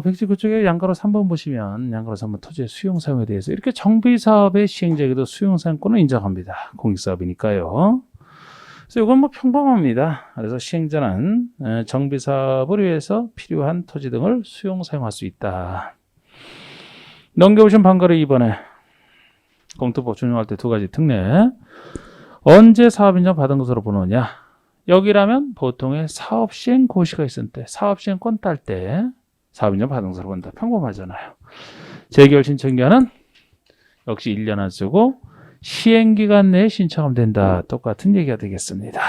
백지 그쪽에 양가로 3번 보시면 양가로 3번 토지의 수용 사용에 대해서 이렇게 정비사업의 시행자에게도 수용 사용권을 인정합니다. 공익사업이니까요. 그래서 이건 뭐 평범합니다. 그래서 시행자는 정비사업을 위해서 필요한 토지 등을 수용 사용할 수 있다. 넘겨보신 방가로 2번에 공투법 준용할 때 두 가지 특례. 언제 사업인정 받은 것으로 보느냐. 여기라면 보통의 사업시행 고시가 있을 때, 사업시행권 딸 때 사업인정 받은 것으로 본다. 평범하잖아요. 재결 신청기한은 역시 1년 안 쓰고 시행기간 내에 신청하면 된다. 똑같은 얘기가 되겠습니다.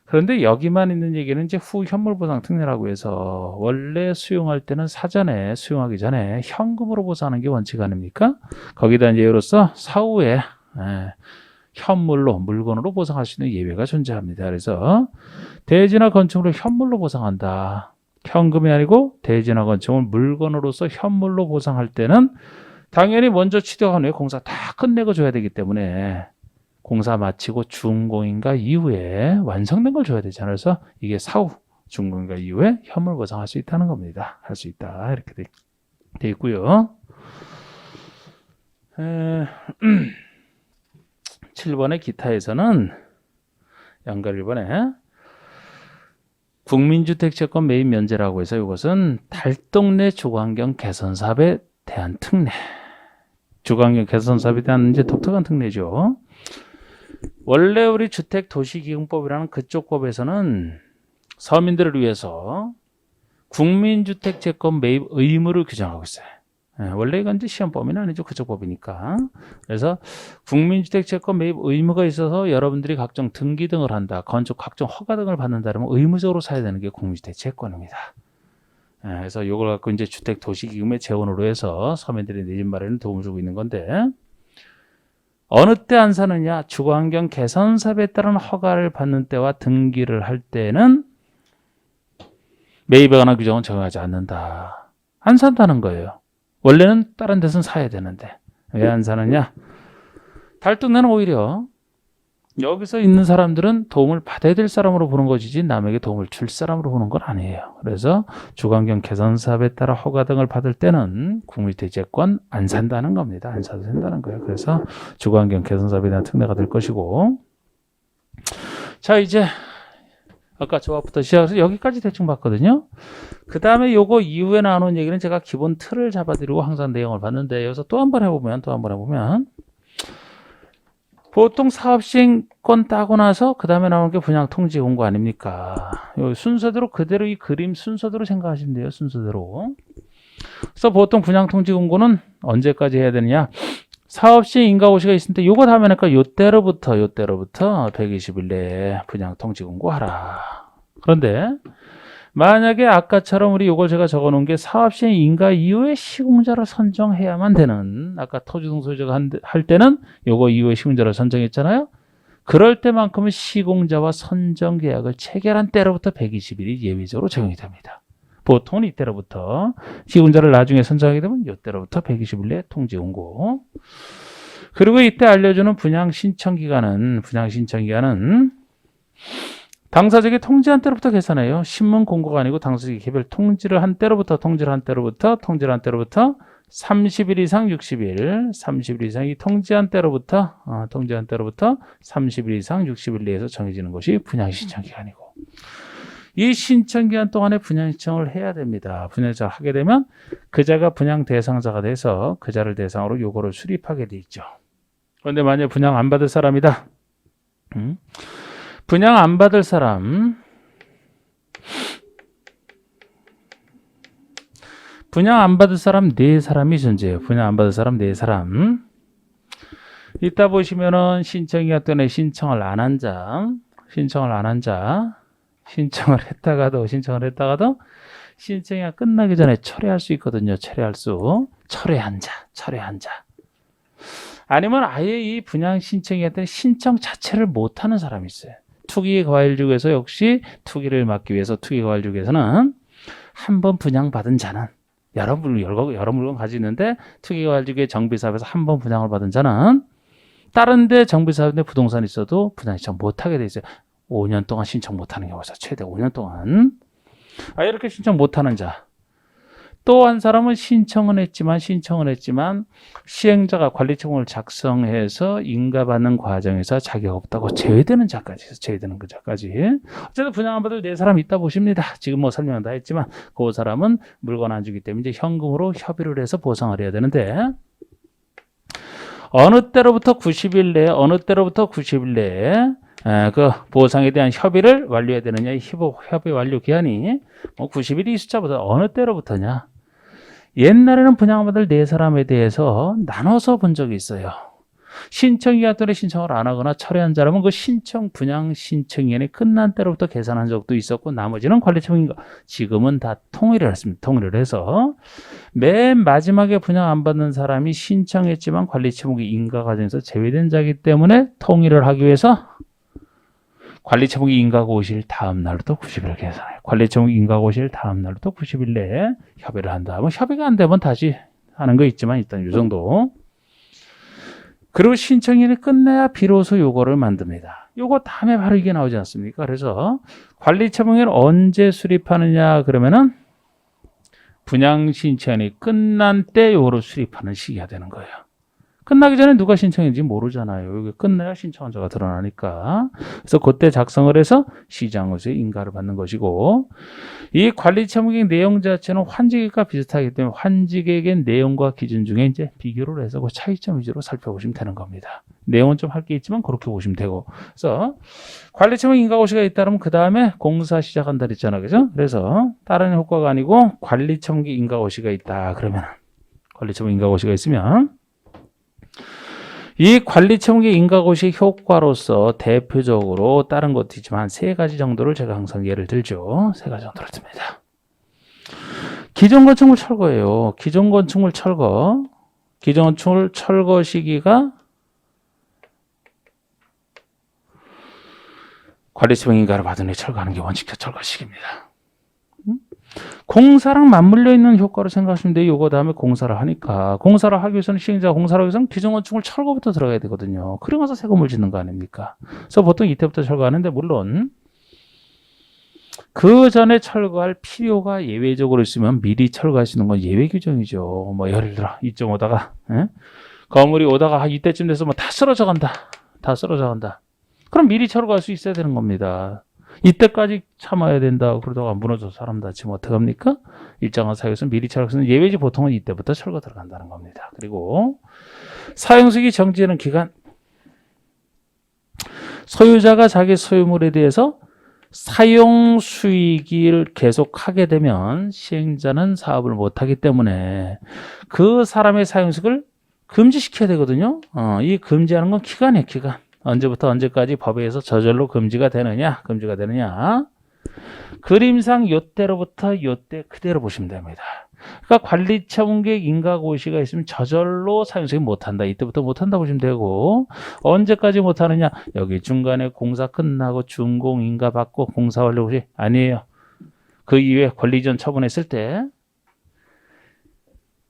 그런데 여기만 있는 얘기는 이제 후 현물보상 특례라고 해서 원래 수용할 때는 사전에 수용하기 전에 현금으로 보상하는 게 원칙 아닙니까? 거기다 이제 예로서 사후에 현물로 물건으로 보상할 수 있는 예외가 존재합니다. 그래서 대지나 건축물을 현물로 보상한다. 현금이 아니고 대지나 건축물 물건으로서 현물로 보상할 때는 당연히 먼저 취득한 후에 공사 다 끝내고 줘야 되기 때문에 공사 마치고 준공인가 이후에 완성된 걸 줘야 되잖아요. 그래서 이게 사후 준공인가 이후에 현물 보상할 수 있다는 겁니다. 할 수 있다. 이렇게 돼 있고요. 7번의 기타에서는 양가 1번에 국민주택채권 매입 면제라고 해서 이것은 달동 내 주거환경 개선 사업에 대한 특례. 주거환경 개선 사업에 대한 이제 독특한 특례죠. 원래 우리 주택도시기금법이라는 그쪽 법에서는 서민들을 위해서 국민주택채권 매입 의무를 규정하고 있어요. 원래 이건 이제 시험법은 아니죠. 그쪽 법이니까. 그래서 국민주택채권 매입 의무가 있어서 여러분들이 각종 등기 등을 한다. 건축 각종 허가 등을 받는다면 의무적으로 사야 되는 게 국민주택채권입니다. 그래서 이걸 갖고 이제 주택도시기금의 재원으로 해서 서민들이 내 집 마련에 도움을 주고 있는 건데 어느 때 안 사느냐? 주거환경 개선 사업에 따른 허가를 받는 때와 등기를 할 때는 매입에 관한 규정은 적용하지 않는다. 안 산다는 거예요. 원래는 다른 데서는 사야 되는데 왜 안 사느냐? 달동네는 오히려 여기서 있는 사람들은 도움을 받아야 될 사람으로 보는 것이지 남에게 도움을 줄 사람으로 보는 건 아니에요. 그래서 주거환경 개선 사업에 따라 허가 등을 받을 때는 국민주택채권 안 산다는 겁니다. 안 사도 된다는 거예요. 그래서 주거환경 개선 사업에 대한 특례가 될 것이고, 자 이제 아까 조합부터 시작해서 여기까지 대충 봤거든요. 그 다음에 요거 이후에 나오는 얘기는 제가 기본 틀을 잡아드리고 항상 내용을 봤는데 여기서 또 한 번 해보면 보통 사업시행권 따고 나서 그 다음에 나오는 게 분양통지 공고 아닙니까? 요 순서대로 그대로 이 그림 순서대로 생각하시면 돼요. 순서대로. 그래서 보통 분양통지 공고는 언제까지 해야 되느냐? 사업시행 인가고시가 있을 때 요거 하면은 요때로부터 120일 내에 분양통지 공고하라. 그런데 만약에 아까처럼 우리 요걸 제가 적어놓은 게 사업시행 인가 이후에 시공자를 선정해야만 되는, 아까 토지등 소유자가 할 때는 요거 이후에 시공자를 선정했잖아요. 그럴 때만큼은 시공자와 선정 계약을 체결한 때로부터 120일이 예외적으로 적용이 됩니다. 보통은 이때로부터, 시공자를 나중에 선정하게 되면 이때로부터 120일 내에 통지 공고. 그리고 이때 알려주는 분양 신청 기간은 당사자에게 통지한 때로부터 계산해요. 신문 공고가 아니고 당사자에게 개별 통지를 한 때로부터 30일 이상 60일, 30일 이상이 통지한 때로부터 30일 이상 60일 내에서 정해지는 것이 분양 신청 기간이고, 이 신청 기간 동안에 분양 신청을 해야 됩니다. 분양 신청을 하게 되면 그자가 분양 대상자가 돼서 그자를 대상으로 요거를 수립하게 돼 있죠. 그런데 만약 분양 안 받을 사람이다. 분양 안 받을 사람, 분양 안 받을 사람 4사람이 존재해요. 분양 안 받을 사람 4사람. 이따 보시면은 신청기간 동안에 신청을 안 한 자, 신청을 했다가도 신청이 끝나기 전에 철회할 수 있거든요. 철회한 자. 아니면 아예 이 분양 신청기간 동안에 신청 자체를 못하는 사람이 있어요. 투기과일지구에서 역시 투기를 막기 위해서 투기과일지구에서는 한 번 분양받은 자는 여러 물건 가지고 있는데 투기과일지구의 정비사업에서 한 번 분양을 받은 자는 다른 데 정비사업인데 부동산이 있어도 분양 신청 못하게 돼 있어요. 5년 동안 신청 못하는 경우가 있어요. 최대 5년 동안. 이렇게 신청 못하는 자. 또 한 사람은 신청은 했지만 시행자가 관리처분을 작성해서 인가받는 과정에서 자격 없다고 제외되는 자까지 있어요. 제외되는 그 자까지. 어쨌든 분양 안 받을 네 사람 있다 보십니다. 지금 뭐 설명 다 했지만 그 사람은 물건 안 주기 때문에 이제 현금으로 협의를 해서 보상을 해야 되는데 어느 때로부터 90일 내에 그 보상에 대한 협의를 완료해야 되느냐. 이 협의 완료 기한이 90일이 이 숫자보다 어느 때로부터냐. 옛날에는 분양받을 네 사람에 대해서 나눠서 본 적이 있어요. 신청기간 동안에 신청을 안 하거나 철회한 사람은 그 분양 신청기간이 끝난 때로부터 계산한 적도 있었고 나머지는 관리처분인가. 지금은 다 통일을 했습니다. 통일을 해서 맨 마지막에 분양 안 받는 사람이 신청했지만 관리처분기 인가 과정에서 제외된 자이기 때문에 통일을 하기 위해서 관리처분기 인가 50일 다음 날부터 90일 계산해요. 관리처분기 인가 50일 다음 날부터 90일 내에 협의를 한다. 뭐 협의가 안 되면 다시 하는 거 있지만 일단 이 정도. 그리고 신청일이 끝나야 비로소 요거를 만듭니다. 요거 다음에 바로 이게 나오지 않습니까? 그래서 관리처분기를 언제 수립하느냐 그러면은 분양 신청이 끝난 때 요거를 수립하는 시기가 되는 거예요. 끝나기 전에 누가 신청했는지 모르잖아요. 이게 끝나야 신청자가 드러나니까. 그래서 그때 작성을 해서 시장으로서의 인가를 받는 것이고 이 관리처분기 내용 자체는 환지계획과 비슷하기 때문에 환지계획의 내용과 기준 중에 이제 비교를 해서 그 차이점 위주로 살펴보시면 되는 겁니다. 내용은 좀 할 게 있지만 그렇게 보시면 되고. 그래서 관리처분기 인가고시가 있다면 그 다음에 공사 시작한다 그랬잖아요. 그죠? 그래서 다른 효과가 아니고 관리처분기 인가고시가 있다. 그러면 관리처분기 인가고시가 있으면 이 관리처분기 인가고시 효과로서 대표적으로 다른 것도 있지만 세 가지 정도를 제가 항상 예를 들죠. 세 가지 정도를 듭니다. 기존 건축물 철거예요. 기존 건축물 철거 시기가 관리처분기 인가를 받은 후에 철거하는 게 원칙적 철거 시기입니다. 공사랑 맞물려 있는 효과로 생각하시면 돼요. 요거 다음에 공사를 하니까. 공사를 하기 위해서는 시행자가 공사를 하기 위해서는 기존 건축물 철거부터 들어가야 되거든요. 그러고 나서 새 건물 짓는 거 아닙니까? 그래서 보통 이때부터 철거하는데 물론 그 전에 철거할 필요가 예외적으로 있으면 미리 철거하시는 건 예외 규정이죠. 뭐 예를 들어 2.5다가 건물이 오다가 이때쯤 돼서 뭐 다 쓰러져 간다. 그럼 미리 철거할 수 있어야 되는 겁니다. 이때까지 참아야 된다. 그러다가 무너져서 사람 다치면 어떡합니까? 일정한 사유에서 미리 철거는 예외지 보통은 이때부터 철거 들어간다는 겁니다. 그리고 사용수익이 정지되는 기간. 소유자가 자기 소유물에 대해서 사용 수익을 계속하게 되면 시행자는 사업을 못하기 때문에 그 사람의 사용 수익을 금지시켜야 되거든요. 이 금지하는 건 기간이에요. 기간. 언제부터 언제까지 법에 의해서 저절로 금지가 되느냐. 그림상 요때로부터 요때 그대로 보시면 됩니다. 그러니까 관리처분계획 인가고시가 있으면 저절로 사용수익 못한다. 이때부터 못한다 보시면 되고 언제까지 못하느냐. 여기 중간에 공사 끝나고 준공 인가 받고 공사 완료 시 아니에요. 그 이후에 권리 이전 처분했을 때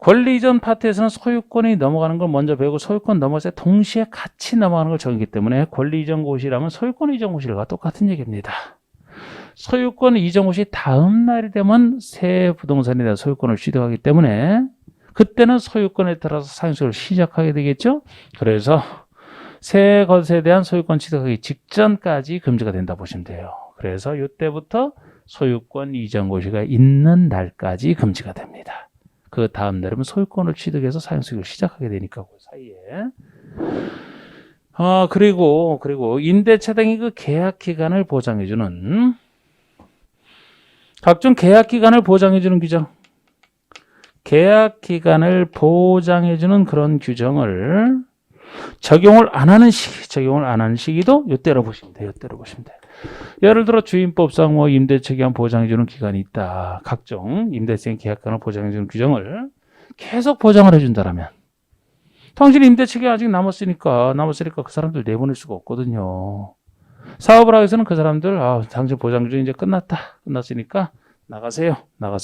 권리 이전 파트에서는 소유권이 넘어가는 걸 먼저 배우고 소유권 넘어갈 때 동시에 같이 넘어가는 걸 정했기 때문에 권리 이전 고시라면 소유권 이전 고시가 똑같은 얘기입니다. 소유권 이전 고시 다음 날이 되면 새 부동산에 대한 소유권을 취득하기 때문에 그때는 소유권에 따라서 사용수익을 시작하게 되겠죠. 그래서 새 것에 대한 소유권 취득하기 직전까지 금지가 된다 보시면 돼요. 그래서 이때부터 소유권 이전 고시가 있는 날까지 금지가 됩니다. 그 다음 날이면 소유권을 취득해서 사용수익을 시작하게 되니까 그 사이에 그리고 임대차 등의 그 계약 기간을 보장해주는 각종 계약 기간을 보장해주는 규정, 계약 기간을 보장해주는 그런 규정을 적용을 안 하는 시기도 이때로 보시면 돼요. 예를 들어 주임법상 뭐 임대차 기간 보장해주는 기간이 있다. 각종 임대차 계약 기간을 보장해주는 규정을 계속 보장을 해준다라면 당신 임대차 기간 아직 남았으니까 그 사람들 내보낼 수가 없거든요. 사업을 하기 위해서는 그 사람들 당신 보장기준 이제 끝났으니까 나가세요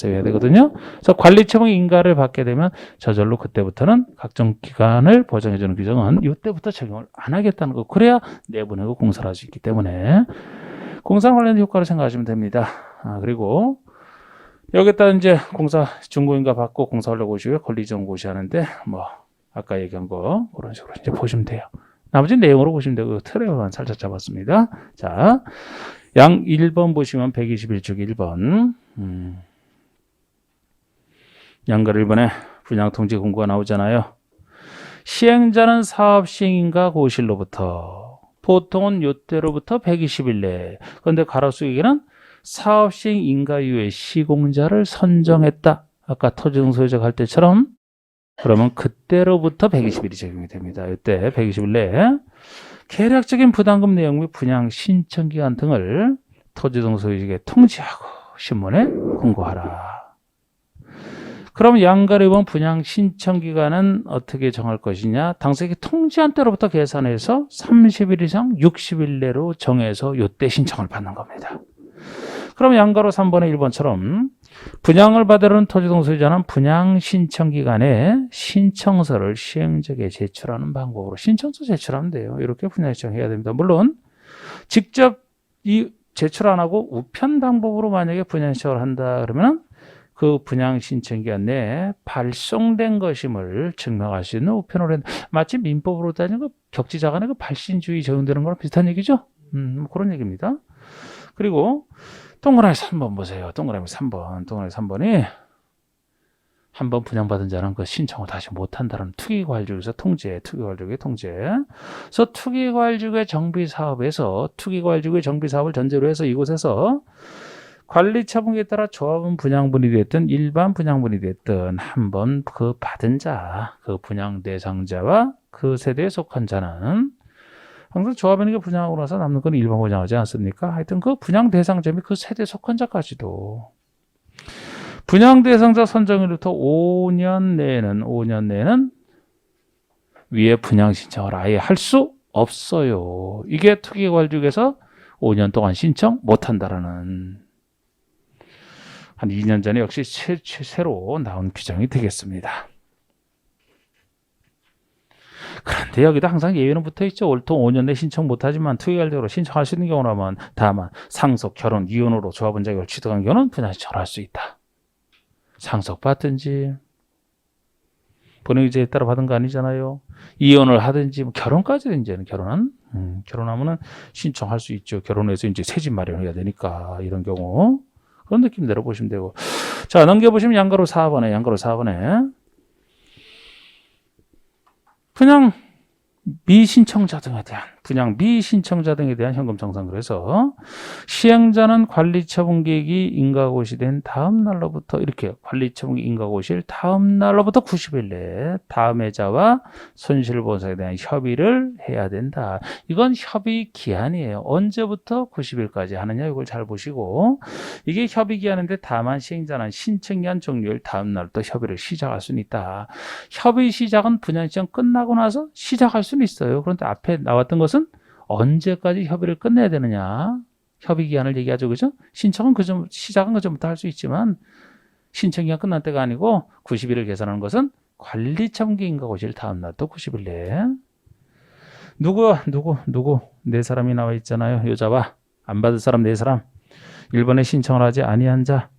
해야 되거든요. 그래서 관리처분 인가를 받게 되면 저절로 그때부터는 각종 기간을 보장해주는 규정은 이때부터 적용을 안 하겠다는 거. 그래야 내보내고 공사를 할 수 있기 때문에 공사 관련 효과를 생각하시면 됩니다. 그리고 여기다 이제 공사 중고인가 받고 공사하려고 오시고요. 권리점 고시하는데 뭐 아까 얘기한 거 그런 식으로 이제 보시면 돼요. 나머지 내용으로 보시면 되고 틀에만 살짝 잡았습니다. 자, 양 1번 보시면 121쪽 1번. 양가 1번에 분양통지 공고가 나오잖아요. 시행자는 사업 시행인가 고실로부터 보통은 요때로부터 120일 내에. 그런데 가로수기는 사업 시행 인가 이후에 시공자를 선정했다. 아까 토지등 소유자 갈 때처럼 그러면 그때로부터 120일이 적용이 됩니다. 이때 120일 내에 계략적인 부담금 내용 및 분양 신청 기간 등을 토지등 소유자에게 통지하고 신문에 공고하라. 그럼 양가를 본 분양 신청 기간은 어떻게 정할 것이냐? 당사자에게 통지한 때로부터 계산해서 30일 이상 60일 내로 정해서 이때 신청을 받는 겁니다. 그럼 양가로 3번의 1번처럼 분양을 받으려는 토지등 소유자는 분양 신청 기간에 신청서를 시행자에게 제출하는 방법으로 신청서 제출하면 돼요. 이렇게 분양 신청해야 됩니다. 물론 직접 이 제출 안 하고 우편 방법으로 만약에 분양 신청을 한다 그러면 그 분양 신청 기간 내에 발송된 것임을 증명할 수 있는 우편으로 했는데 마치 민법으로 따지면 격지자간의 그 발신주의 적용되는 거랑 비슷한 얘기죠. 그런 얘기입니다. 그리고 동그라미 3번 보세요. 동그라미 3번. 동그라미 3번이 한 번 분양받은 자는 그 신청을 다시 못한다는 투기과일주기에서 통제, 투기과일주기 통제. 그래서 투기과일주기의 정비사업에서 투기과일주기의 정비사업을 전제로 해서 이곳에서 관리처분에 따라 조합은 분양분이 됐든 일반 분양분이 됐든 한 번 그 받은 자, 그 분양 대상자와 그 세대에 속한 자는 항상 조합원에게 분양하고 나서 남는 건 일반 분양하지 않습니까? 하여튼 그 분양 대상자 및 그 세대에 속한 자까지도 분양 대상자 선정일부터 5년 내에는 위에 분양 신청을 아예 할 수 없어요. 이게 투기과일주기에서 5년 동안 신청 못한다라는 한 2년 전에 역시 새로 나온 규정이 되겠습니다. 그런데 여기도 항상 예외는 붙어 있죠. 올통 5년 내 신청 못하지만 투기과일적으로 신청할 수 있는 경우라면 다만 상속, 결혼, 이혼으로 조합원 자격을 취득한 경우는 분양 신청을 할 수 있다. 상속받든지 본인의지에 따라 받은 거 아니잖아요. 이혼을 하든지 뭐 결혼까지도 이제는 결혼하면은 신청할 수 있죠. 결혼해서 이제 새 집 마련해야 되니까 이런 경우 그런 느낌대로 보시면 되고. 자, 넘겨보시면 양가로 4번에 분양 미신청자 등에 대한 현금 정산. 그래서 시행자는 관리처분 계획이 인가고시된 다음 날로부터 이렇게 관리처분 인가고시일 다음 날로부터 90일 내에 다음 해자와 손실보상에 대한 협의를 해야 된다. 이건 협의 기한이에요. 언제부터 90일까지 하느냐 이걸 잘 보시고 이게 협의 기한인데 다만 시행자는 신청 기한 종료일 다음 날부터 협의를 시작할 수는 있다. 협의 시작은 분양 신청 끝나고 나서 시작할 수는 있어요. 그런데 앞에 나왔던 것은 언제까지 협의를 끝내야 되느냐. 협의 기한을 얘기하죠. 그죠? 신청은 시작은 그 전부터 할 수 있지만 신청 기한 끝날 때가 아니고 90일을 계산하는 것은 관리처분기 인가고시일 다음 날 또 90일 내에 누구 네 사람이 나와 있잖아요. 여자와 안 받을 사람 네 사람. 1번에 신청을 하지 아니한 자,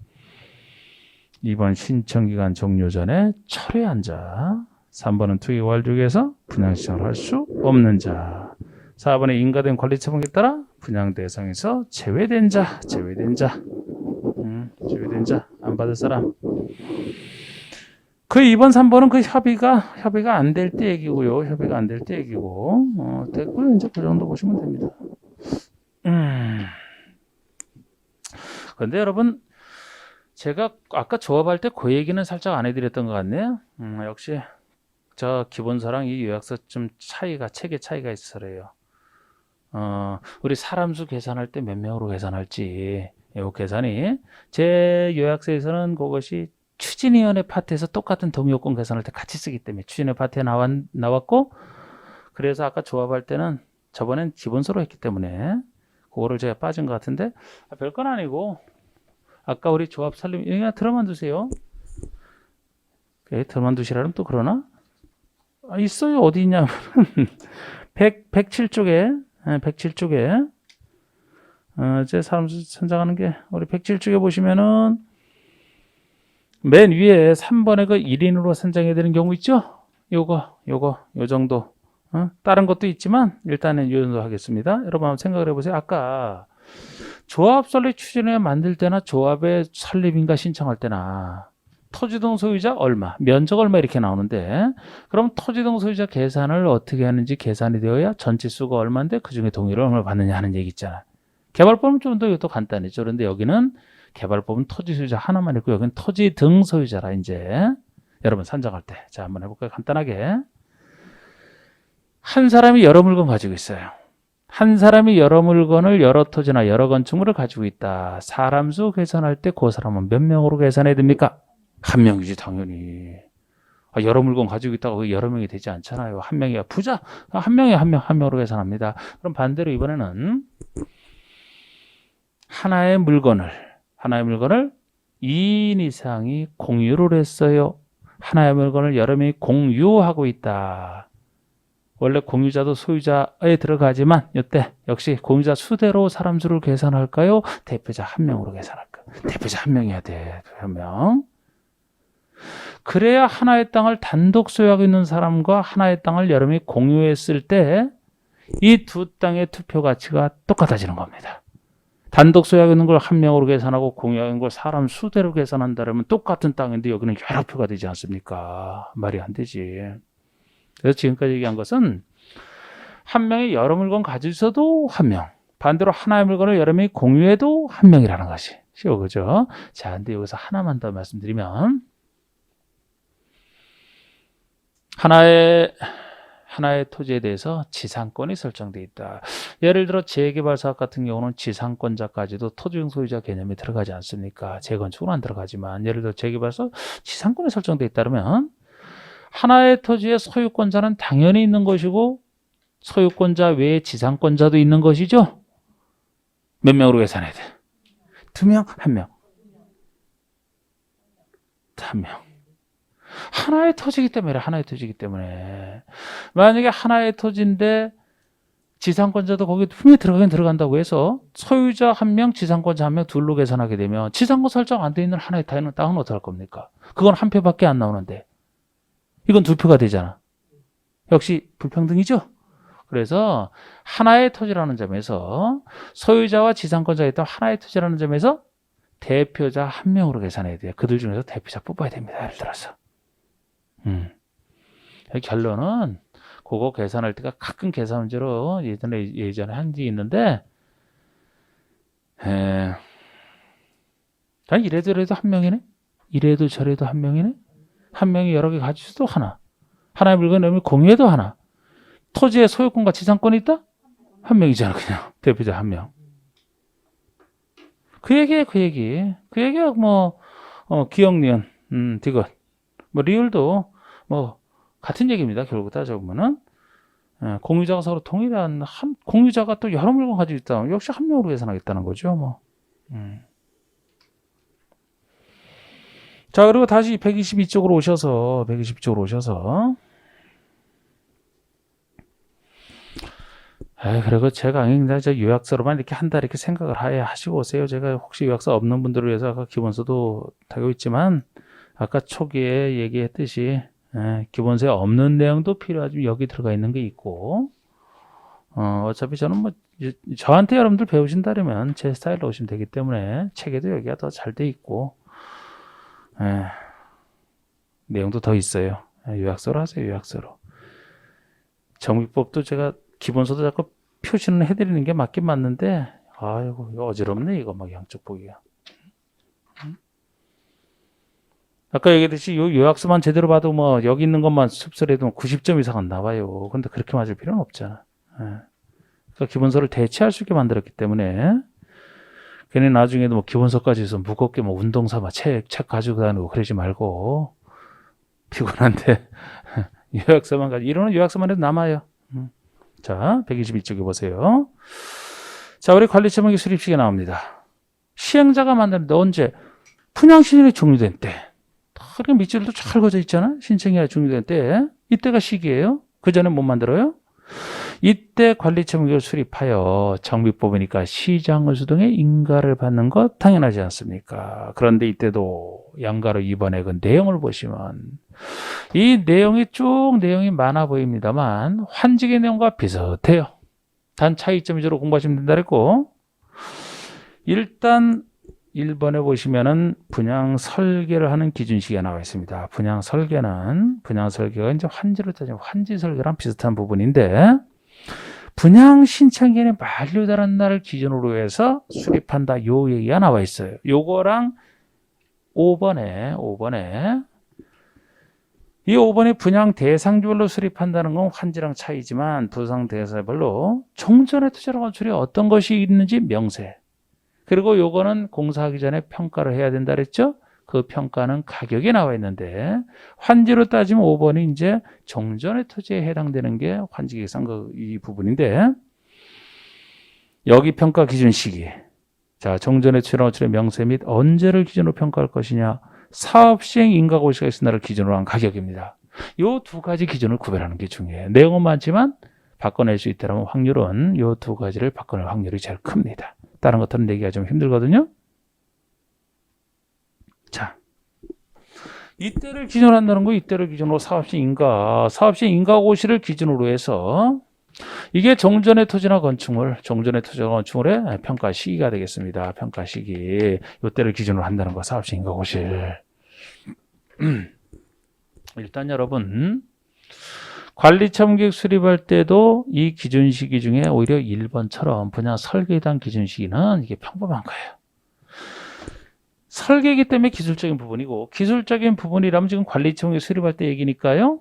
2번 신청기간 종료 전에 철회한 자, 3번은 투기과일주기에서 분양 신청을 할 수 없는 자, 4번에 인가된 관리처분에 따라 분양 대상에서 제외된 자, 안 받을 사람. 그 2번, 3번은 그 협의가 안 될 때 얘기고요. 협의가 안 될 때 얘기고. 됐고요. 이제 그 정도 보시면 됩니다. 그런데 여러분, 제가 아까 조합할 때 그 얘기는 살짝 안 해드렸던 것 같네요. 역시 저 기본서랑 이 요약서 좀 체계 차이가 있어서 그래요. 우리 사람수 계산할 때 몇 명으로 계산할지, 이 계산이 제 요약서에서는 그것이 추진위원회 파트에서 똑같은 동의요건 계산할 때 같이 쓰기 때문에 추진위원회 파트에 나왔고, 그래서 아까 조합할 때는 저번엔 기본서로 했기 때문에 그거를 제가 빠진 것 같은데 별건 아니고 아까 우리 조합 살림 그냥 들어만 두세요. 들어만 두시라면 또 그러나? 있어요. 어디 있냐면 107쪽에 제 사람 선정하는 게 우리 107쪽에 보시면은 맨 위에 3번에 그 1인으로 선정해야 되는 경우 있죠? 요거, 요 정도. 다른 것도 있지만 일단은 이 정도 하겠습니다. 여러분 한번 생각을 해보세요. 아까 조합 설립 추진회 만들 때나 조합의 설립인가 신청할 때나 토지동 소유자 얼마, 면적 얼마 이렇게 나오는데 그럼 토지동 소유자 계산을 어떻게 하는지 계산이 되어야 전체 수가 얼마인데 그중에 동의를 얼마 받느냐 하는 얘기 있잖아. 개발법은 좀 더 이것도 간단했죠. 그런데 여기는 개발법은 토지 소유자 하나만 있고 여기는 토지 등 소유자라 이제 여러분 산정할 때. 자, 한번 해볼까요? 간단하게. 한 사람이 여러 물건 가지고 있어요. 한 사람이 여러 물건을 여러 토지나 여러 건축물을 가지고 있다. 사람 수 계산할 때 그 사람은 몇 명으로 계산해야 됩니까? 한 명이지 당연히. 여러 물건 가지고 있다고 여러 명이 되지 않잖아요. 한 명이야 부자. 한 명이 한 명으로 계산합니다. 그럼 반대로 이번에는 하나의 물건을 2인 이상이 공유를 했어요. 하나의 물건을 여러 명이 공유하고 있다. 원래 공유자도 소유자에 들어가지만 이때 역시 공유자 수대로 사람 수를 계산할까요? 대표자 한 명으로 계산할까요? 대표자 한 명이어야 돼. 한 명. 그래야 하나의 땅을 단독 소유하고 있는 사람과 하나의 땅을 여러 명이 공유했을 때 이 두 땅의 투표 가치가 똑같아지는 겁니다. 단독 소유하고 있는 걸 한 명으로 계산하고 공유하고 있는 걸 사람 수대로 계산한다면 똑같은 땅인데 여기는 여러 표가 되지 않습니까? 말이 안 되지. 그래서 지금까지 얘기한 것은 한 명이 여러 물건 가지고 있어도 한 명, 반대로 하나의 물건을 여러 명이 공유해도 한 명이라는 것이 쉬워, 그죠? 자, 근데 여기서 하나만 더 말씀드리면 하나의 토지에 대해서 지상권이 설정되어 있다. 예를 들어 재개발사업 같은 경우는 지상권자까지도 토지용 소유자 개념에 들어가지 않습니까? 재건축은 안 들어가지만 예를 들어 재개발사업 지상권이 설정되어 있다면 하나의 토지의 소유권자는 당연히 있는 것이고 소유권자 외에 지상권자도 있는 것이죠. 몇 명으로 계산해야 돼? 2명? 1명? 1명. 하나의 토지이기 때문에 만약에 하나의 토지인데 지상권자도 거기 분명히 들어가긴 들어간다고 해서 소유자 1명, 지상권자 1명 둘로 계산하게 되면 지상권 설정 안 돼 있는 하나의 땅은 어떻게 할 겁니까? 그건 한 표밖에 안 나오는데 이건 2표가 되잖아. 역시 불평등이죠? 그래서 하나의 토지라는 점에서 소유자와 지상권자가 있다면 하나의 토지라는 점에서 대표자 1명으로 계산해야 돼요. 그들 중에서 대표자 뽑아야 됩니다. 예를 들어서. 결론은 그거 계산할 때가 가끔 계산 문제로 예전에 한 게 있는데 이래도 저래도 1명이네? 이래도 저래도 1명이네? 1명이 여러 개 가지고 있어도 하나. 하나의 물건을 공유해도 하나. 토지의 소유권과 지상권이 있다? 1명이잖아 그냥. 대표자 1명. 그 얘기야 뭐 기억, 니은, 디귿. 뭐 리을도 뭐 같은 얘기입니다. 결국 따져보면은 공유자가 서로 동일한 공유자가 또 여러 물건 가지고 있다. 역시 1명으로 계산하겠다는 거죠. 뭐. 자, 그리고 다시 122쪽으로 오셔서 그리고 제가 그냥 저 요약서로만 이렇게 한다 이렇게 생각을 하시고 오세요. 제가 혹시 요약서 없는 분들을 위해서 아까 기본서도 하고 있지만 아까 초기에 얘기했듯이 기본서에 없는 내용도 필요하지만 여기 들어가 있는 게 있고 어차피 저는 뭐 저한테 여러분들 배우신다면 제 스타일로 오시면 되기 때문에 책에도 여기가 더 잘 돼 있고 내용도 더 있어요. 요약서로 하세요. 요약서로. 정비법도 제가 기본서도 자꾸 표시는 해드리는 게 맞긴 맞는데 아이고 이거 어지럽네 이거 막 양쪽 보기가. 아까 얘기했듯이 요 요약서만 제대로 봐도 뭐 여기 있는 것만 습술해도 90점 이상은 나와요. 근데 그렇게 맞을 필요는 없잖아. 그러니까 기본서를 대체할 수 있게 만들었기 때문에 괜히 나중에도 뭐 기본서까지 해서 무겁게 뭐 운동삼아 책 가지고 다니고 그러지 말고 피곤한데 요약서만 가지고 이러는 요약서만 해도 남아요. 자, 121쪽에 보세요. 자, 우리 관리처분기 수립식에 나옵니다. 시행자가 만드는데 언제? 분양신청이 종료된 때. 그렇게 밑줄도 잘 그어져 있잖아. 신청이 종료된 때. 이때가 시기예요. 그 전에 못 만들어요. 이때 관리청구를 수립하여 정비법이니까 시장의수 등의 인가를 받는 것 당연하지 않습니까? 그런데 이때도 양가로 이번에 그 내용을 보시면 이 내용이 쭉 내용이 많아 보입니다만 환직의 내용과 비슷해요. 단 차이점 위주로 공부하시면 된다 그랬고, 일단 1번에 보시면은 분양 설계를 하는 기준 시기가 나와 있습니다. 분양 설계가 이제 환지로 따지면 환지 설계랑 비슷한 부분인데, 분양 신청기한의 만료되는 날을 기준으로 해서 수립한다, 요 얘기가 나와 있어요. 요거랑 5번에 이 5번에 분양 대상별로 수립한다는 건 환지랑 차이지만 부상 대상별로 종전의 투자로 건축이 어떤 것이 있는지 명세. 그리고 요거는 공사하기 전에 평가를 해야 된다 그랬죠? 그 평가는 가격이 나와 있는데 환지로 따지면 5번이 이제 종전의 토지에 해당되는 게 환지 계산 이 부분인데, 여기 평가 기준 시기. 자, 종전의 투자 건축의 명세 및 언제를 기준으로 평가할 것이냐. 사업 시행 인가 고시가 있은 날을 기준으로 한 가격입니다. 요 두 가지 기준을 구별하는 게 중요해요. 내용은 많지만 바꿔낼 수 있다면 확률은 요 두 가지를 바꿔낼 확률이 제일 큽니다. 다른 것들은 내기가 좀 힘들거든요. 자, 이때를 기준으로 한다는 거, 이때를 기준으로 사업시 인가 고시를 기준으로 해서 이게 종전의 토지나 건축물의 평가 시기가 되겠습니다. 평가 시기. 이때를 기준으로 한다는 거, 사업시 인가 고시를. 일단 여러분, 관리청객 수립할 때도 이 기준 시기 중에 오히려 1번처럼 분양 설계에 대한 기준 시기는 이게 평범한 거예요. 설계이기 때문에 기술적인 부분이고, 기술적인 부분이라면 지금 관리청객 수립할 때 얘기니까요.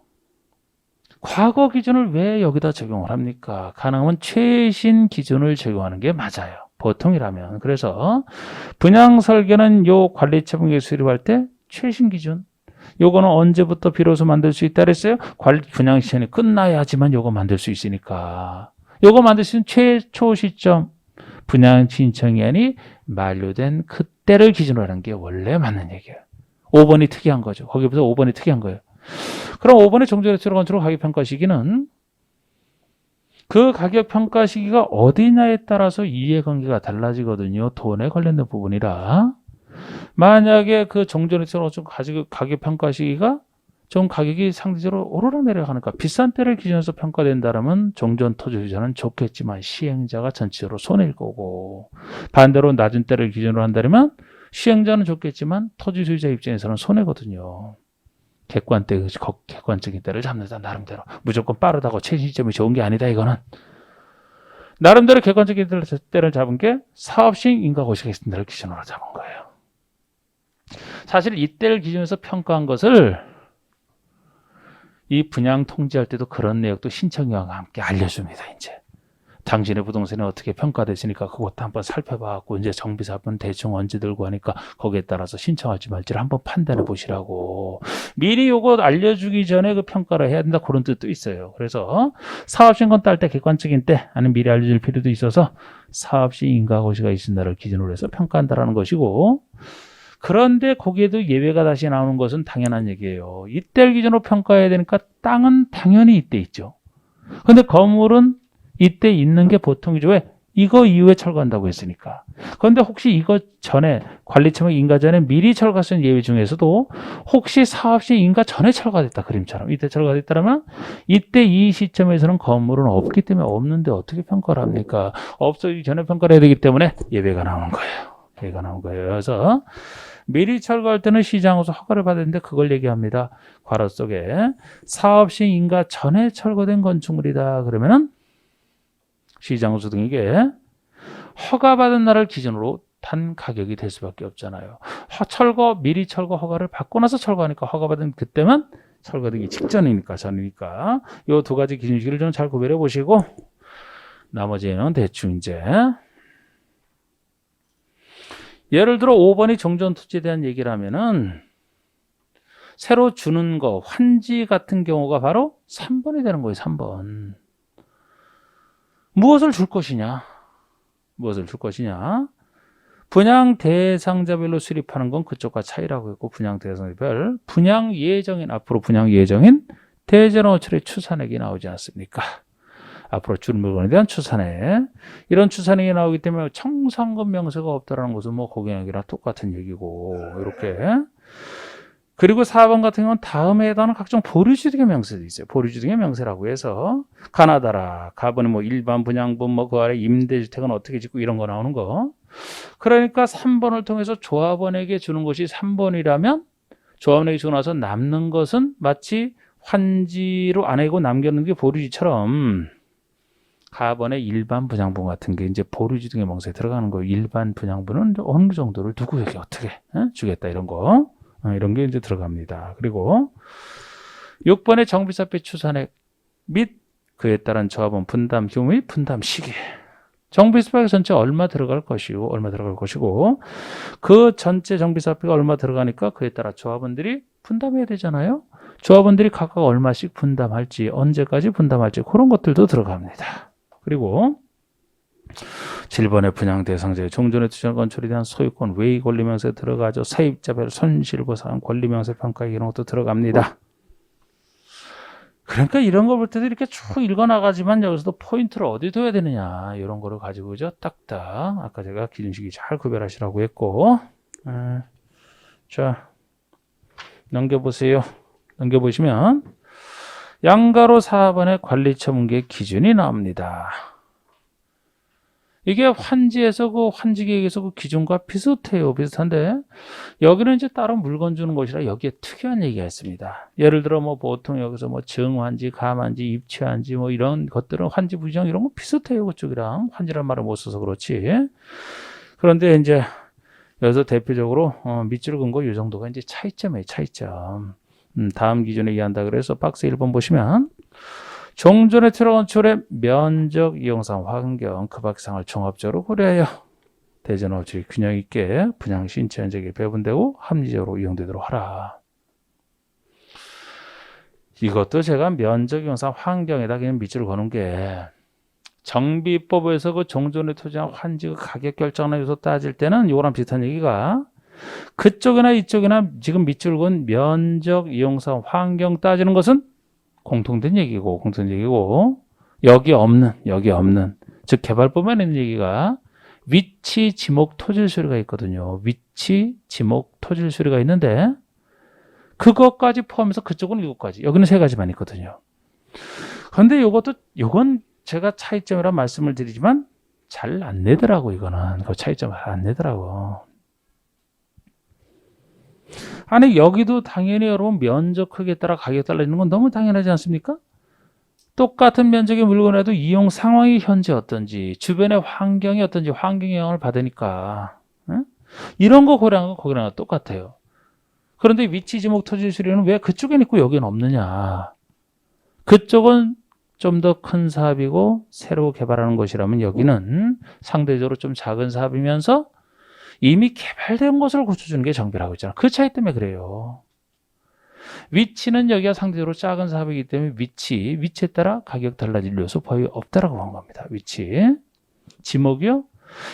과거 기준을 왜 여기다 적용을 합니까? 가능하면 최신 기준을 적용하는 게 맞아요. 보통이라면. 그래서 분양 설계는 요 관리청객 수립할 때 최신 기준. 요거는 언제부터 비로소 만들 수 있다 그랬어요? 분양 시간이 끝나야지만 요거 만들 수 있으니까. 요거 만들 수 있는 최초 시점, 분양 신청기한이 만료된 그때를 기준으로 하는 게 원래 맞는 얘기예요. 5번이 특이한 거죠. 거기부터 5번이 특이한 거예요. 그럼 5번의 종전의 투자 건축 가격 평가 시기는 그 가격 평가 시기가 어디냐에 따라서 이해관계가 달라지거든요. 돈에 관련된 부분이라. 만약에 그 종전의 투자 건축 가격 평가 시기가 좀 가격이 상대적으로 오르락 내려가니까 비싼 때를 기준으로 평가된다면 종전 토지 소유자는 좋겠지만 시행자가 전체적으로 손해일 거고, 반대로 낮은 때를 기준으로 한다면 시행자는 좋겠지만 토지 소유자 입장에서는 손해거든요. 객관적인 때를 잡는다, 나름대로. 무조건 빠르다고 최신 시점이 좋은 게 아니다, 이거는. 나름대로 객관적인 때를 잡은 게 사업시행 인가 고시가 있는 때를 기준으로 잡은 거예요. 사실 이때를 기준으로 평가한 것을 이 분양 통지할 때도 그런 내역도 신청료와 함께 알려줍니다. 이제 당신의 부동산이 어떻게 평가됐으니까 그것도 한번 살펴봐갖고 이제 정비사분 대충 언제 들고 하니까 거기에 따라서 신청할지 말지를 한번 판단해 보시라고 미리 요거 알려주기 전에 그 평가를 해야 된다, 그런 뜻도 있어요. 그래서 사업시행권 딸 때 객관적인 때 아니면 미리 알려줄 필요도 있어서 사업시 인가고시가 있습니다를 기준으로 해서 평가한다라는 것이고, 그런데 거기에도 예외가 다시 나오는 것은 당연한 얘기예요. 이때를 기준으로 평가해야 되니까 땅은 당연히 이때 있죠. 근데 건물은 이때 있는 게 보통이죠. 왜? 이거 이후에 철거한다고 했으니까. 그런데 혹시 이거 전에 관리청의 인가 전에 미리 철거했던 예외 중에서도 혹시 사업시 인가 전에 철거됐다, 그림처럼 이때 철거됐다면 이때 이 시점에서는 건물은 없기 때문에 없는데 어떻게 평가를 합니까? 없어지기 전에 평가를 해야 되기 때문에 예외가 나오는 거예요. 예외가 나온 거예요. 그래서 미리 철거할 때는 시장으로서 허가를 받았는데 그걸 얘기합니다. 괄호 속에 사업시 인가 전에 철거된 건축물이다 그러면은 시장으로서 등에게 허가받은 날을 기준으로 단 가격이 될 수밖에 없잖아요. 미리 철거 허가를 받고 나서 철거하니까 허가받은 그때만 철거되기 직전이니까, 전이니까. 이 두 가지 기준 시기를 좀 잘 구별해 보시고 나머지는 대충 이제 예를 들어 5번이 종전 토지에 대한 얘기를 하면은 새로 주는 거 환지 같은 경우가 바로 3번이 되는 거예요. 3번. 무엇을 줄 것이냐? 분양 대상자별로 수립하는 건 그쪽과 차이라고 했고, 분양 대상자별, 앞으로 분양 예정인 대전어철의 추산액이 나오지 않습니까? 앞으로 줄 물건에 대한 추산액. 이런 추산액이 나오기 때문에 청산금 명세가 없다라는 것은 뭐 고객역이랑 똑같은 얘기고 이렇게. 그리고 4번 같은 경우는 다음에 해당하는 각종 보류주택의 명세도 있어요. 보류주택의 명세라고 해서 가나다라, 가번이 뭐 일반 분양분, 뭐 그 아래 임대주택은 어떻게 짓고 이런 거 나오는 거. 그러니까 3번을 통해서 조합원에게 주는 것이 3번이라면 조합원에게 주고 나서 남는 것은 마치 환지로 안 하고 남겨놓는 게 보류지처럼 가번의 일반 분양분 같은 게 이제 보류주택의 명세에 들어가는 거예요. 일반 분양분은 어느 정도를 누구에게 어떻게 주겠다 이런 거. 이런 게 이제 들어갑니다. 그리고 6번의 정비사비 추산액 및 그에 따른 조합원 분담 규모 및 분담 시기. 정비사비가 전체 얼마 들어갈 것이고 그 전체 정비사비가 얼마 들어가니까 그에 따라 조합원들이 분담해야 되잖아요. 조합원들이 각각 얼마씩 분담할지 언제까지 분담할지 그런 것들도 들어갑니다. 그리고 7번의 분양 대상자의 종전에 투자한 건축에 대한 소유권 외의 권리명세 들어가죠. 세입자별 손실보상 권리명세 평가 이런 것도 들어갑니다. 그러니까 이런 거 볼 때도 이렇게 쭉 읽어나가지만 여기서도 포인트를 어디 둬야 되느냐 이런 거를 가지고 그죠? 딱딱 아까 제가 기준식이 잘 구별하시라고 했고 자 넘겨보세요. 넘겨보시면 양가로 4번의 관리처분계획 기준이 나옵니다. 이게 환지에서 그 환지계획에서 그 기준과 비슷해요. 비슷한데 여기는 이제 따로 물건 주는 것이라 여기에 특이한 얘기가 있습니다. 예를 들어 뭐 보통 여기서 뭐 증환지, 감환지, 입체환지 뭐 이런 것들은 환지 부정 이런 거 비슷해요. 그쪽이랑 환지란 말을 못 써서 그렇지. 그런데 이제 여기서 대표적으로 밑줄 긋은 거 이 정도가 이제 차이점이에요. 차이점. 다음 기준에 의한다 그래서 박스 1번 보시면 종전의 트럭 건축의 면적, 이용상, 환경, 그 밖상을 종합적으로 고려하여 대전업체의 균형 있게 분양 신체 현적에 배분되고 합리적으로 이용되도록 하라. 이것도 제가 면적, 이용상, 환경에다 그냥 밑줄을 거는 게 정비법에서 그 종전의 토지나 환지 가격 결정하는 요소 따질 때는 이거랑 비슷한 얘기가 그쪽이나 이쪽이나 지금 밑줄 건 면적, 이용상, 환경 따지는 것은 공통된 얘기고 여기 없는 즉 개발법에 있는 얘기가 위치, 지목, 토질 수리가 있거든요. 위치, 지목, 토질 수리가 있는데 그것까지 포함해서 그쪽은 이것까지 여기는 세 가지만 있거든요. 그런데 요건 제가 차이점이라 말씀을 드리지만 잘 안 내더라고. 이거는 그 차이점을 안 내더라고. 아니 여기도 당연히 여러분 면적 크기에 따라 가격이 달라지는 건 너무 당연하지 않습니까? 똑같은 면적의 물건에도 이용 상황이 현재 어떤지 주변의 환경이 어떤지 환경 영향을 받으니까 이런 거 고려한 거 거기랑 똑같아요. 그런데 위치, 지목, 토지 수리는 왜 그쪽엔 있고 여기는 없느냐. 그쪽은 좀 더 큰 사업이고 새로 개발하는 것이라면 여기는 상대적으로 좀 작은 사업이면서 이미 개발된 것을 고쳐주는 게 정비라고 있잖아. 그 차이 때문에 그래요. 위치는 여기가 상대적으로 작은 사업이기 때문에 위치에 따라 가격 달라질 요소 거의 없다라고 본 겁니다. 위치. 지목이요?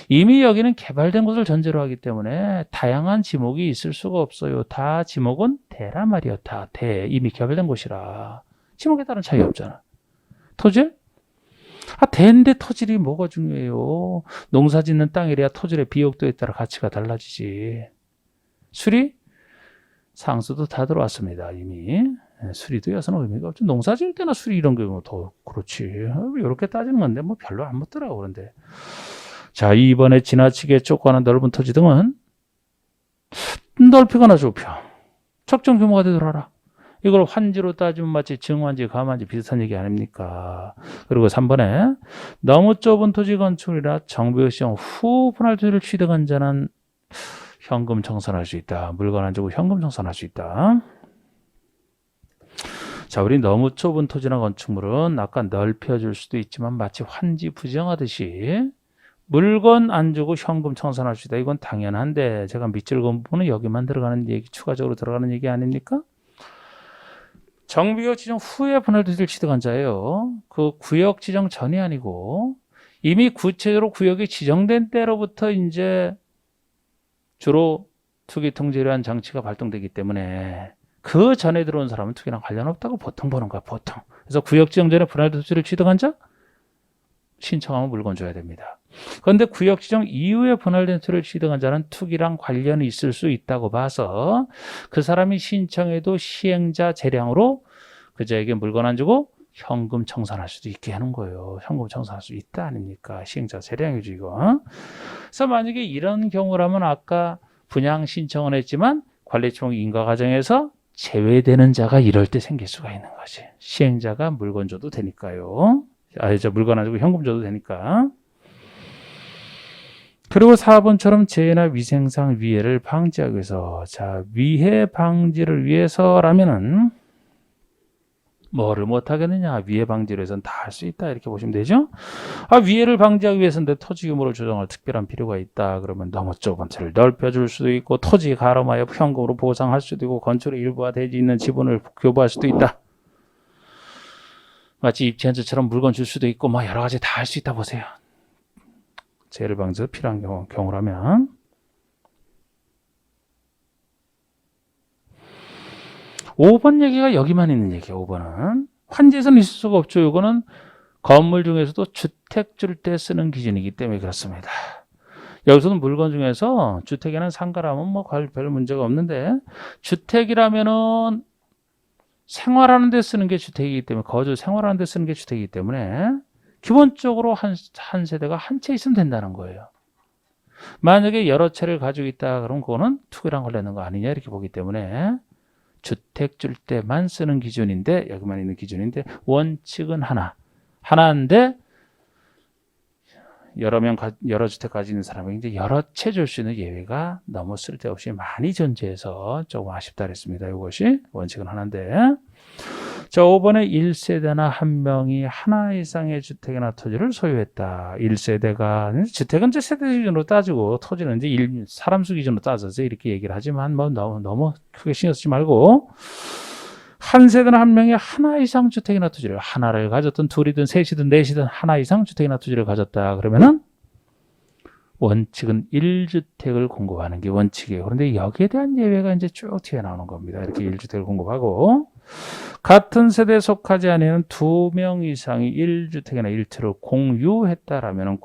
이미 여기는 개발된 것을 전제로 하기 때문에 다양한 지목이 있을 수가 없어요. 다 지목은 대란 말이요. 다 대. 이미 개발된 곳이라. 지목에 따른 차이 없잖아. 토질? 대인데 토질이 뭐가 중요해요. 농사 짓는 땅이래야 토질의 비옥도에 따라 가치가 달라지지. 수리? 상수도 다 들어왔습니다. 이미. 수리도 여서는 의미가 없죠. 농사 지을 때나 수리 이런 게 더 그렇지. 이렇게 따지는 건데 뭐 별로 안 묻더라고. 그런데 자 2번에 지나치게 좁거나 넓은 토지 등은 넓히거나 좁혀. 적정 규모가 되도록 하라. 이걸 환지로 따지면 마치 증환지, 감환지 비슷한 얘기 아닙니까? 그리고 3번에 너무 좁은 토지 건축이라 정비 시험 후 분할 토지를 취득한 자는 현금 청산할 수 있다. 물건 안 주고 현금 청산할 수 있다. 자, 우리 너무 좁은 토지나 건축물은 아까 넓혀줄 수도 있지만 마치 환지 부정하듯이 물건 안 주고 현금 청산할 수 있다. 이건 당연한데 제가 밑줄 그은 부분은 여기만 들어가는 얘기, 추가적으로 들어가는 얘기 아닙니까? 정비구역 지정 후에 분할 토지를 취득한 자예요. 그 구역 지정 전이 아니고 이미 구체적으로 구역이 지정된 때로부터 이제 주로 투기 통제를 한 장치가 발동되기 때문에 그 전에 들어온 사람은 투기랑 관련 없다고 보통 보는 거야. 보통. 그래서 구역 지정 전에 분할 토지를 취득한 자 신청하면 물건 줘야 됩니다. 그런데 구역 지정 이후에 분할된 토지를 취득한 자는 투기랑 관련이 있을 수 있다고 봐서 그 사람이 신청해도 시행자 재량으로 그자에게 물건 안 주고 현금 청산할 수도 있게 하는 거예요. 현금 청산할 수 있다 아닙니까? 시행자 재량이죠 이거. 그래서 만약에 이런 경우라면 아까 분양 신청을 했지만 관리총 인가 과정에서 제외되는 자가 이럴 때 생길 수가 있는 거지. 시행자가 물건 줘도 되니까요. 물건 안 주고 현금 줘도 되니까. 그리고 4번처럼 재해나 위생상 위해를 방지하기 위해서, 자, 위해 방지를 위해서라면은 뭐를 못 하겠느냐? 위해 방지를 해서는 다 할 수 있다 이렇게 보시면 되죠. 위해를 방지하기 위해서인데 토지 규모를 조정할 특별한 필요가 있다. 그러면 너무 좁은 틀을 넓혀줄 수도 있고 토지 가름하여 현금으로 보상할 수도 있고 건축의 일부와 대지 있는 지분을 교부할 수도 있다. 마치 입지한처럼 물건 줄 수도 있고 뭐 여러 가지 다 할 수 있다 보세요. 재해를 방지해서 필요한 경우라면. 오 번 얘기가 여기만 있는 얘기예요. 5번은 환지에서는 있을 수가 없죠. 이거는 건물 중에서도 주택 줄 때 쓰는 기준이기 때문에 그렇습니다. 여기서는 물건 중에서 주택에는 상가라면 뭐 별 문제가 없는데 주택이라면은 생활하는 데 쓰는 게 주택이기 때문에 거주 생활하는 데 쓰는 게 주택이기 때문에 기본적으로 한 세대가 한 채 있으면 된다는 거예요. 만약에 여러 채를 가지고 있다 그러면 그거는 투기랑 관련된 거 아니냐 이렇게 보기 때문에 주택 줄 때만 쓰는 기준인데 여기만 있는 기준인데 원칙은 하나인데 여러 주택 가지고 있는 사람에게 이제 여러 채 줄 수 있는 예외가 너무 쓸데없이 많이 존재해서 조금 아쉽다 그랬습니다. 이것이 원칙은 하나인데 자 5번에 1세대나 한 명이 하나 이상의 주택이나 토지를 소유했다. 1세대가 주택은 이제 세대 기준으로 따지고 토지는 이제 사람 수 기준으로 따져서 이렇게 얘기를 하지만 뭐 너무 크게 신경 쓰지 말고 한 세대나 한 명이 하나 이상 주택이나 토지를 하나를 가졌든 둘이든 셋이든 넷이든 하나 이상 주택이나 토지를 가졌다. 그러면은 원칙은 1주택을 공급하는 게 원칙이에요. 그런데 여기에 대한 예외가 이제 쭉 뒤에 나오는 겁니다. 이렇게 1주택을 공급하고 같은 세대에 속하지 않는 2명 이상이 1주택이나 1채를 공유했다라면은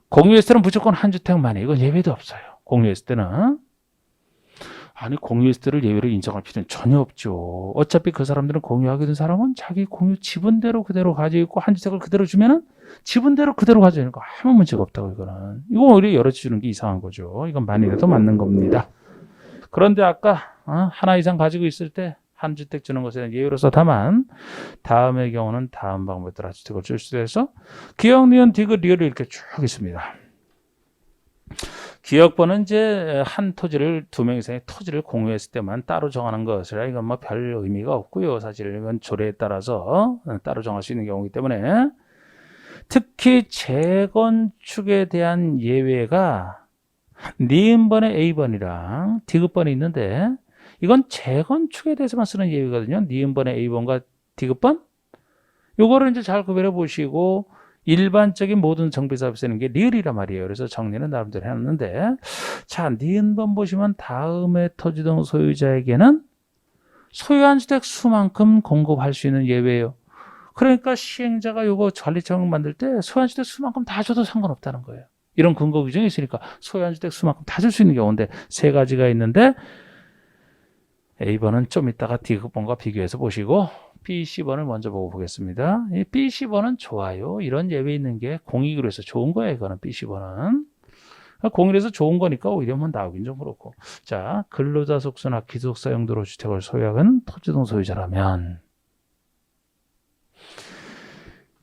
공유했을 때는 무조건 한 주택만이 이건 예외도 없어요. 공유했을 때는 공유했을 때를 예외로 인정할 필요는 전혀 없죠. 어차피 그 사람들은 공유하게 된 사람은 자기 공유 지분대로 그대로 가지고 있고 한 주택을 그대로 주면은 지분대로 그대로 가지고 있는 거 아무 문제가 없다고 이거는. 이거 오히려 여러 주는 게 이상한 거죠. 이건 만일에도 맞는 겁니다. 그런데 아까 하나 이상 가지고 있을 때 한 주택 주는 것에는 예외로서 다만 다음의 경우는 다음 방법에 따라 주택을 줄 수도 해서 기억, 니은, 디귿, 리을이 이렇게 쭉 있습니다. 기억번은 이제 한 토지를 2명 이상의 토지를 공유했을 때만 따로 정하는 것이라 이건 뭐 별 의미가 없고요. 사실 이건 조례에 따라서 따로 정할 수 있는 경우이기 때문에 특히 재건축에 대한 예외가 니은번에 A번이랑 디귿번이 있는데 이건 재건축에 대해서만 쓰는 예외거든요. 니은번에 A번과 디귿번 요거를 이제 잘 구별해 보시고 일반적인 모든 정비사업에 쓰는 게 리을이란 말이에요. 그래서 정리는 나름대로 해놨는데 자 니은번 보시면 다음의 토지 등 소유자에게는 소유한 주택 수만큼 공급할 수 있는 예외예요. 그러니까 시행자가 요거 관리청 만들 때 소유한 주택 수만큼 다 줘도 상관없다는 거예요. 이런 근거 규정이 있으니까 소유한 주택 수만큼 다 줄 수 있는 경우인데 세 가지가 있는데 A번은 좀 이따가 D번과 비교해서 보시고 B, C번을 먼저 보고 보겠습니다. 이 B, C번은 좋아요. 이런 예외 있는 게 공익으로 해서 좋은 거예요. 이거는 B, C번은. 공익으로 해서 좋은 거니까 오히려 뭐 나오긴 좀 그렇고. 자, 근로자 숙소나 기숙사 용도로 주택을 소유하는 토지 등 소유자라면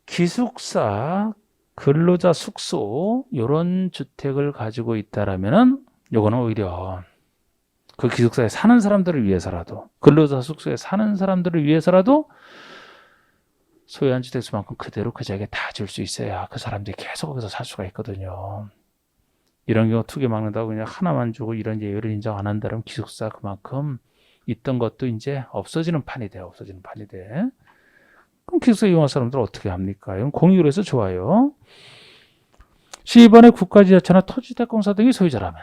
기숙사, 근로자 숙소 이런 주택을 가지고 있다라면은 요거는 오히려 그 기숙사에 사는 사람들을 위해서라도 근로자 숙소에 사는 사람들을 위해서라도 소유한 주택 수만큼 그대로 그자에게 다 줄 수 있어야 그 사람들이 계속 거기서 살 수가 있거든요. 이런 경우 투기 막는다고 그냥 하나만 주고 이런 예외를 인정 안 한다면 기숙사 그만큼 있던 것도 이제 없어지는 판이 돼. 그럼 기숙사 이용할 사람들은 어떻게 합니까? 이건 공익으로 해서 좋아요. C번에 국가지자체나 토지대공사 등이 소유자라면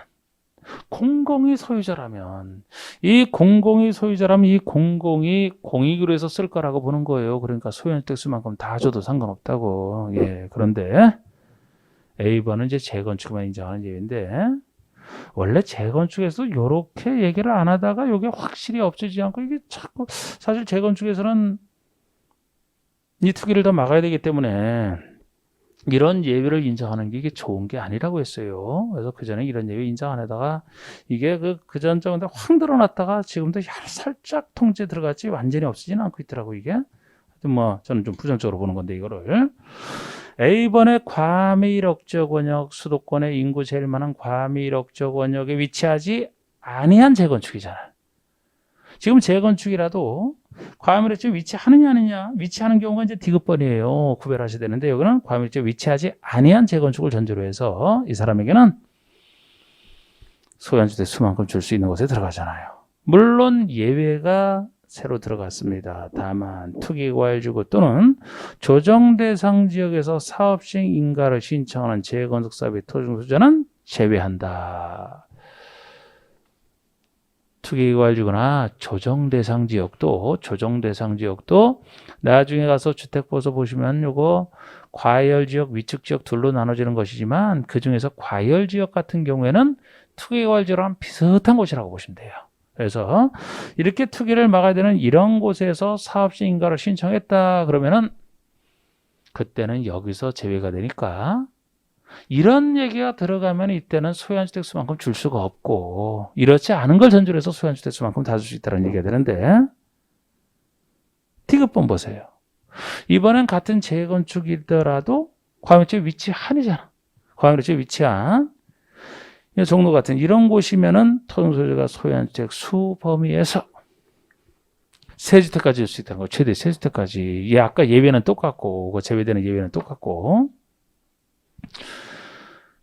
공공이 소유자라면 이 공공이 공익으로 해서 쓸 거라고 보는 거예요. 그러니까 소유주택 수만큼 다 줘도 상관없다고. 예. 그런데 A번은 이제 재건축만 인정하는 예인데 원래 재건축에서도 이렇게 얘기를 안 하다가 이게 확실히 없어지지 않고 이게 자꾸 사실 재건축에서는 이 투기를 더 막아야 되기 때문에 이런 예외를 인정하는 게 이게 좋은 게 아니라고 했어요. 그래서 그전에 이런 예외 인정 안 하다가 이게 그전 정도에 확 늘어났다가 지금도 살짝 통제 들어갔지 완전히 없어지는 않고 있더라고 이게. 뭐 저는 좀 부정적으로 보는 건데 이거를. A번의 과밀억적 원역 수도권의 인구 제일 많은 과밀억적 원역에 위치하지 아니한 재건축이잖아. 지금 재건축이라도 과밀억적 위치하느냐 아니냐 위치하는 경우가 이제 디귿번이에요. 구별하셔야 되는데 여기는 과밀억적 위치하지 아니한 재건축을 전제로 해서 이 사람에게는 소유주택 수만큼 줄 수 있는 곳에 들어가잖아요. 물론 예외가 새로 들어갔습니다. 다만 투기과열지구 또는 조정대상 지역에서 사업시행 인가를 신청하는 재건축 사업의 토종 소유자는 제외한다. 투기과열지구나 조정대상 지역도 나중에 가서 주택보소 보시면 요거 과열지역, 위축지역 둘로 나눠지는 것이지만 그 중에서 과열지역 같은 경우에는 투기과열지구랑 비슷한 곳이라고 보시면 돼요. 그래서 이렇게 투기를 막아야 되는 이런 곳에서 사업시행 인가를 신청했다 그러면은 그때는 여기서 제외가 되니까 이런 얘기가 들어가면 이때는 소유주택 수만큼 줄 수가 없고 이렇지 않은 걸 전제로 해서 소유주택 수만큼 다 줄 수 있다는 얘기가 되는데 디귿번 보세요. 이번엔 같은 재건축이더라도 과밀지역 위치 한이잖아. 과밀지역 위치 한 종로 같은 이런 곳이면은 토종소유자가 소유한 주택 수 범위에서 세 주택까지 줄 수 있다는 거. 최대 세 주택까지. 아까 예외는 똑같고 그 제외되는 예외는 똑같고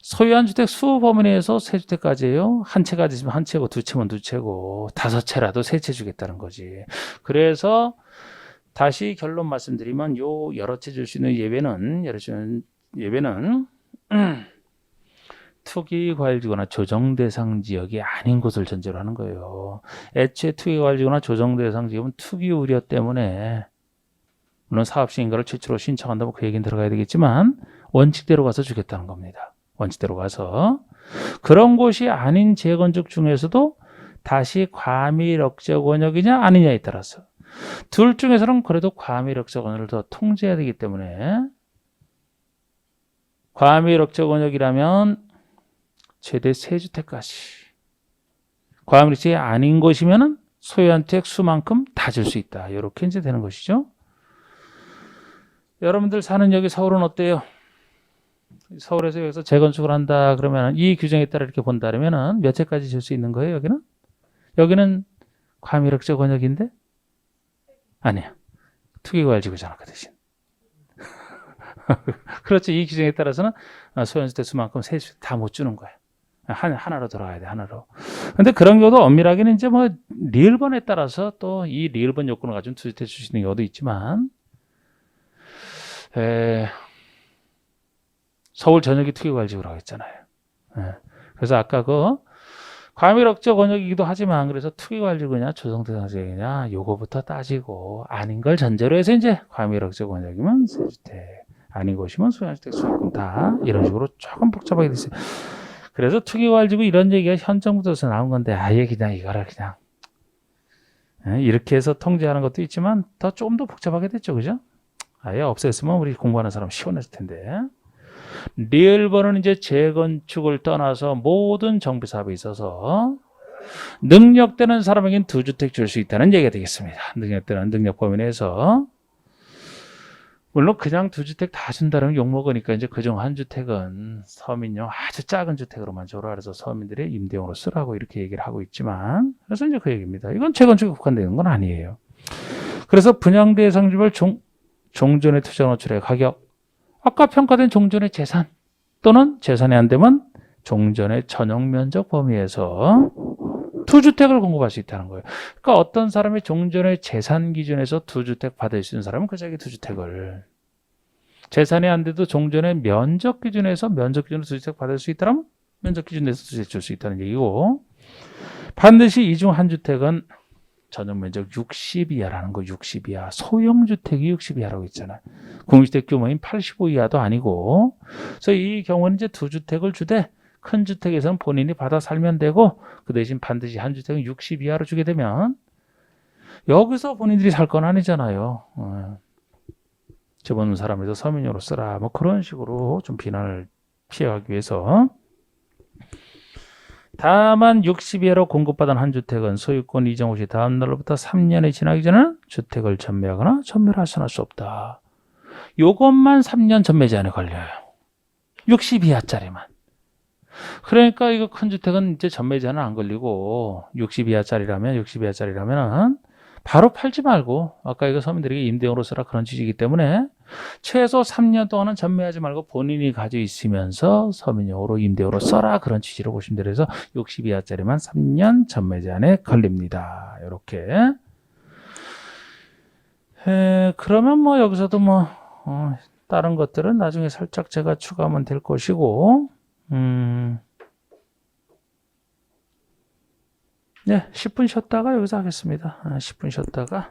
소유한 주택 수 범위 내에서 세 주택까지예요. 한 채까지 있으면 한 채고 두 채면 두 채고 다섯 채라도 세 채 주겠다는 거지. 그래서 다시 결론 말씀드리면 요 여러 채 줄 수 있는 예외는 투기과열지구나 조정대상 지역이 아닌 곳을 전제로 하는 거예요. 애초에 투기과열지구나 조정대상 지역은 투기 우려 때문에 물론 사업시행 인가를 최초로 신청한다면 그 얘기는 들어가야 되겠지만 원칙대로 가서 주겠다는 겁니다. 원칙대로 가서 그런 곳이 아닌 재건축 중에서도 다시 과밀억적 원역이냐 아니냐에 따라서 둘 중에서는 그래도 과밀억적 원역을 더 통제해야 되기 때문에 과밀억적 원역이라면 최대 3주택까지. 과밀지역이 아닌 것이면 소유한 주택 수만큼 다 줄 수 있다. 이렇게 이제 되는 것이죠. 여러분들 사는 여기 서울은 어때요? 서울에서 여기서 재건축을 한다 그러면 이 규정에 따라 이렇게 본다면 몇 채까지 줄 수 있는 거예요? 여기는? 여기는 과밀억적 원역인데? 아니야. 투기과열지구잖아 그 대신. 그렇죠. 이 규정에 따라서는 소유한 주택 수만큼 세 주택 다 못 주는 거야. 하나로 들어가야 돼, 하나로. 근데 그런 경우도 엄밀하게는 이제 뭐 리을번에 따라서 또 이 리을번 요건을 가지고 두 주택 줄 수 있는 경우도 있지만, 서울 전역이 투기과열지구라고 했잖아요. 그래서 아까 그 과밀억적 원역이기도 하지만 그래서 투기과열지구냐 조정대상 지역이냐 요거부터 따지고 아닌 걸 전제로 해서 이제 과밀억적 원역이면 세주택 아닌 것이면 소유주택 수만큼 다 이런 식으로 조금 복잡하게 됐어요. 그래서 투기과열지구 이런 얘기가 현 정부에서 나온 건데 아예 그냥 이거를 그냥 이렇게 해서 통제하는 것도 있지만 더 조금 더 복잡하게 됐죠, 그죠? 아예 없앴으면 우리 공부하는 사람 시원했을 텐데. 리을번은 이제 재건축을 떠나서 모든 정비 사업에 있어서 능력되는 사람에겐 2주택 줄 수 있다는 얘기가 되겠습니다. 능력되는 능력 범위 내에서. 물론 그냥 2주택 다 준다면 욕먹으니까 이제 그중 한 주택은 서민용 아주 작은 주택으로만 줘라 그래서 서민들의 임대용으로 쓰라고 이렇게 얘기를 하고 있지만 그래서 이제 그 얘기입니다. 이건 재건축에 국한되는 건 아니에요. 그래서 분양대상지별 종전의 투자 노출의 가격 아까 평가된 종전의 재산 또는 재산이 안 되면 종전의 전용 면적 범위에서 2주택을 공급할 수 있다는 거예요. 그러니까 어떤 사람이 종전의 재산 기준에서 2주택 받을 수 있는 사람은 그 자기 2주택을 재산이 안 돼도 종전의 면적 기준에서 2주택 받을 수 있다면 면적 기준 내에서 줄 수 있다는 얘기고, 반드시 이 중 한 주택은 전용 면적 60 이하라는 거. 60 이하. 소형 주택이 60 이하라고 있잖아요. 공유주택 규모인 85 이하도 아니고. 그래서 이 경우는 이제 두 주택을 주되 큰 주택에서는 본인이 받아 살면 되고, 그 대신 반드시 한 주택은 60 이하로 주게 되면 여기서 본인들이 살 건 아니잖아요. 집어넣는 사람에서 서민용으로 쓰라. 뭐 그런 식으로 좀 비난을 피하기 위해서. 다만 60 이하로 공급받은 한 주택은 소유권 이전 시 다음 날로부터 3년이 지나기 전에 주택을 전매하거나 전매를 하선할 수 없다. 요것만 3년 전매 제한에 걸려요. 60 이하짜리만. 그러니까 이거 큰 주택은 이제 전매 제한은 안 걸리고 60 이하짜리라면 바로 팔지 말고, 아까 이거 서민들에게 임대용으로 쓰라 그런 취지이기 때문에 최소 3년 동안은 전매하지 말고 본인이 가지고 있으면서 서민용으로 임대용으로 써라 그런 취지로 보시면 돼요. 그래서 60 이하짜리만 3년 전매 제한에 걸립니다. 이렇게. 그러면 뭐 여기서도 뭐 다른 것들은 나중에 살짝 제가 추가하면 될 것이고, 네, 10분 쉬었다가 여기서 하겠습니다. 10분 쉬었다가.